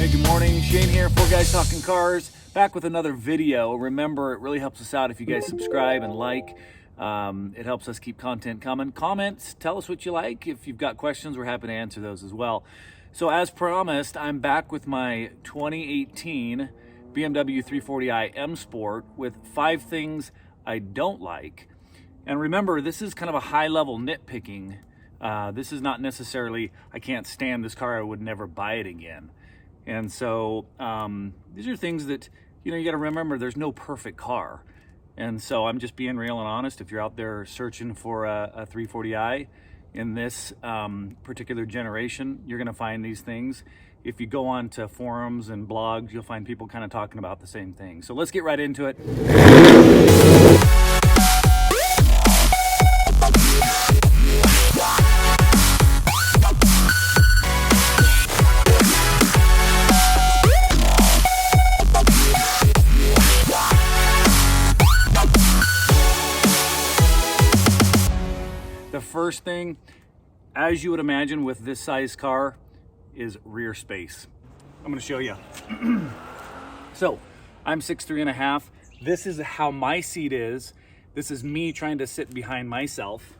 Hey, good morning. Shane here, Four Guys Talking Cars, back with another video. Remember, it really helps us out if you guys subscribe and like. It helps us keep content coming. Comments, tell us what you like. If you've got questions, we're happy to answer those as well. So as promised, I'm back with my 2018 BMW 340i M Sport with 5 things I don't like. And remember, this is kind of a high-level nitpicking. This is not necessarily, I can't stand this car, I would never buy it again. And so these are things that, you got to remember, there's no perfect car. And so I'm just being real and honest. If you're out there searching for a 340i in this particular generation, you're going to find these things. If you go on to forums and blogs, you'll find people kind of talking about the same thing. So let's get right into it. The first thing, as you would imagine with this size car, is rear space. I'm going to show you. So I'm 6'3.5". This is how my seat is. This is me trying to sit behind myself.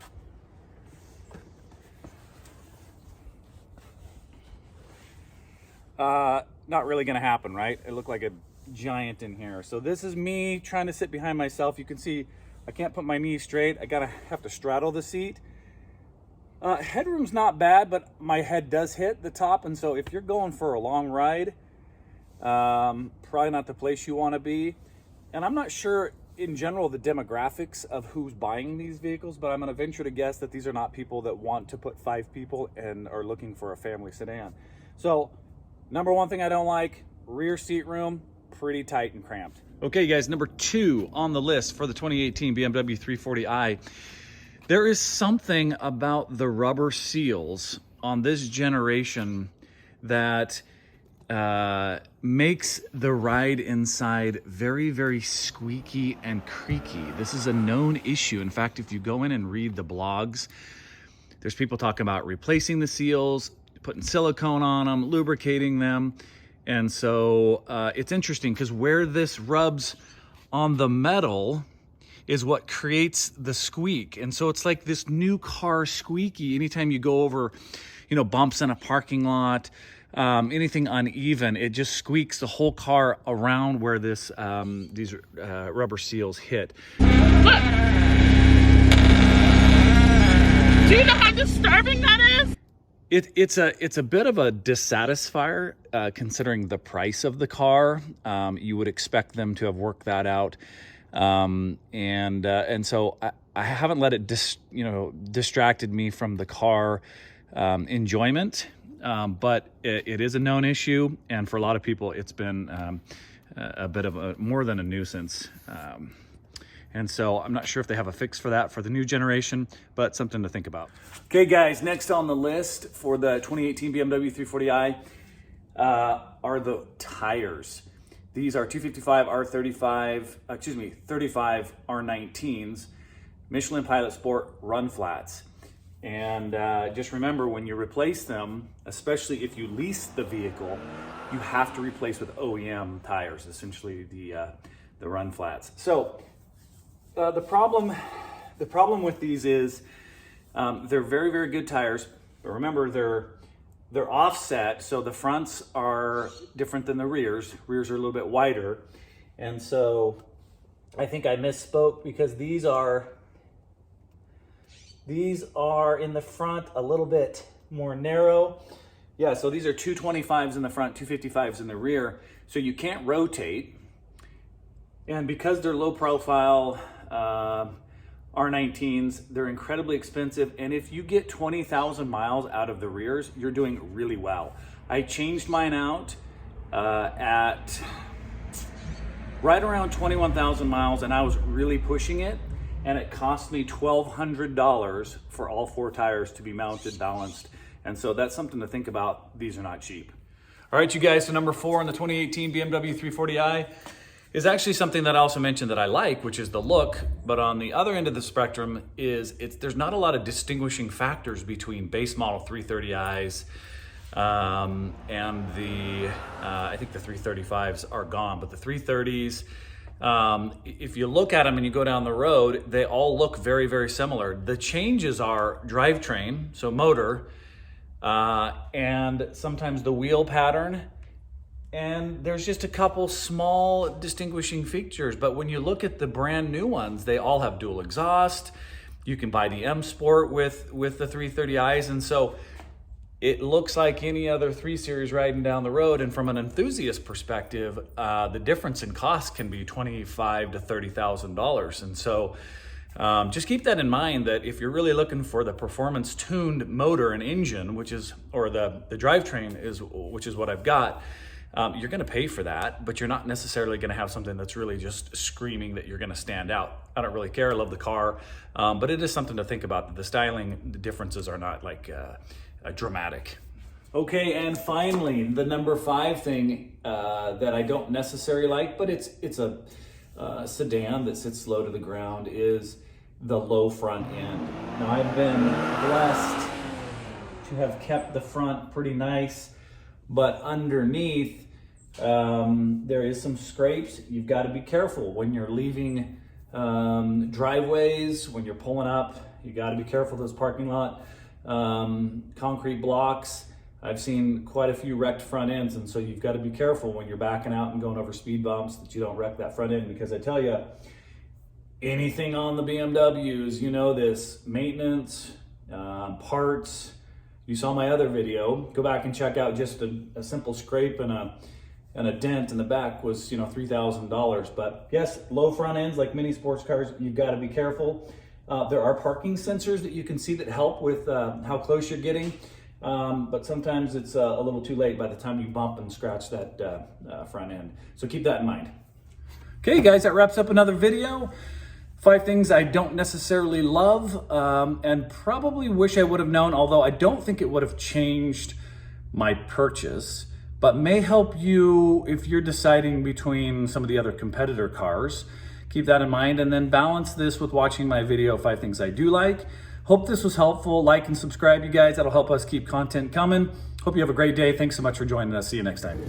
Not really going to happen, right? I look like a giant in here. So this is me trying to sit behind myself. You can see I can't put my knees straight. I have to straddle the seat. Headroom's not bad, but my head does hit the top, and so if you're going for a long ride, probably not the place you want to be. And I'm not sure in general the demographics of who's buying these vehicles, but I'm going to venture to guess that these are not people that want to put 5 people and are looking for a family sedan. So number one thing I don't like, rear seat room, pretty tight and cramped. Okay guys, number 2 on the list for the 2018 BMW 340i. There is something about the rubber seals on this generation that makes the ride inside very, very squeaky and creaky. This is a known issue. In fact, if you go in and read the blogs, there's people talking about replacing the seals, putting silicone on them, lubricating them. And so it's interesting because where this rubs on the metal is what creates the squeak. And so it's like this new car squeaky. Anytime you go over, bumps in a parking lot, anything uneven, it just squeaks the whole car around where these rubber seals hit. Look. Do you know how disturbing that is? It's a bit of a dissatisfier considering the price of the car. You would expect them to have worked that out. And so I haven't let it distracted me from the car enjoyment, but it is a known issue, and for a lot of people it's been a bit of more than a nuisance. And so I'm not sure if they have a fix for that for the new generation, but something to think about. Okay guys, next on the list for the 2018 BMW 340i are the tires. These are 255 35 R19s, Michelin Pilot Sport run flats. And just remember, when you replace them, especially if you lease the vehicle, you have to replace with OEM tires, essentially the run flats. So the problem with these is they're very, very good tires, but remember they're offset, so the fronts are different than the rears. Rears are a little bit wider. And so I think I misspoke because these are in the front a little bit more narrow. Yeah, so these are 225s in the front, 255s in the rear. So you can't rotate. And because they're low profile R19s, they're incredibly expensive, and if you get 20,000 miles out of the rears, you're doing really well. I changed mine out at right around 21,000 miles, and I was really pushing it, and it cost me $1,200 for all 4 tires to be mounted, balanced, and so that's something to think about. These are not cheap. All right, you guys, so number 4 in the 2018 BMW 340i is actually something that I also mentioned that I like, which is the look, but on the other end of the spectrum there's not a lot of distinguishing factors between base model 330i's and the I think the 335s are gone, but the 330s, if you look at them and you go down the road, they all look very, very similar. The changes are drivetrain, so motor, and sometimes the wheel pattern, and there's just a couple small distinguishing features. But when you look at the brand new ones, they all have dual exhaust. You can buy the M Sport with the 330i's, and so it looks like any other 3 Series riding down the road. And from an enthusiast perspective, the difference in cost can be $25,000 to $30,000. And so just keep that in mind, that if you're really looking for the performance tuned motor and engine, which is, or the drivetrain is, which is what I've got, you're going to pay for that, but you're not necessarily going to have something that's really just screaming that you're going to stand out. I don't really care. I love the car, but it is something to think about. The styling, the differences are not like dramatic. Okay, and finally, the number 5 thing that I don't necessarily like, but it's a sedan that sits low to the ground, is the low front end. Now, I've been blessed to have kept the front pretty nice, but underneath there is some scrapes. You've got to be careful when you're leaving driveways, when you're pulling up. You got to be careful those parking lot concrete blocks. I've seen quite a few wrecked front ends, and so you've got to be careful when you're backing out and going over speed bumps that you don't wreck that front end, because I tell you, anything on the BMWs, you know this, maintenance, parts. You saw my other video. Go back and check out just a simple scrape and a dent in the back was, you know, $3,000. But yes, low front ends like mini sports cars, you've got to be careful. There are parking sensors that you can see that help with how close you're getting, but sometimes it's a little too late by the time you bump and scratch that front end. So keep that in mind. Okay, guys, that wraps up another video. 5 things I don't necessarily love, and probably wish I would have known, although I don't think it would have changed my purchase, but may help you if you're deciding between some of the other competitor cars. Keep that in mind, and then balance this with watching my video, 5 things I do like. Hope this was helpful. Like and subscribe, you guys. That'll help us keep content coming. Hope you have a great day. Thanks so much for joining us. See you next time.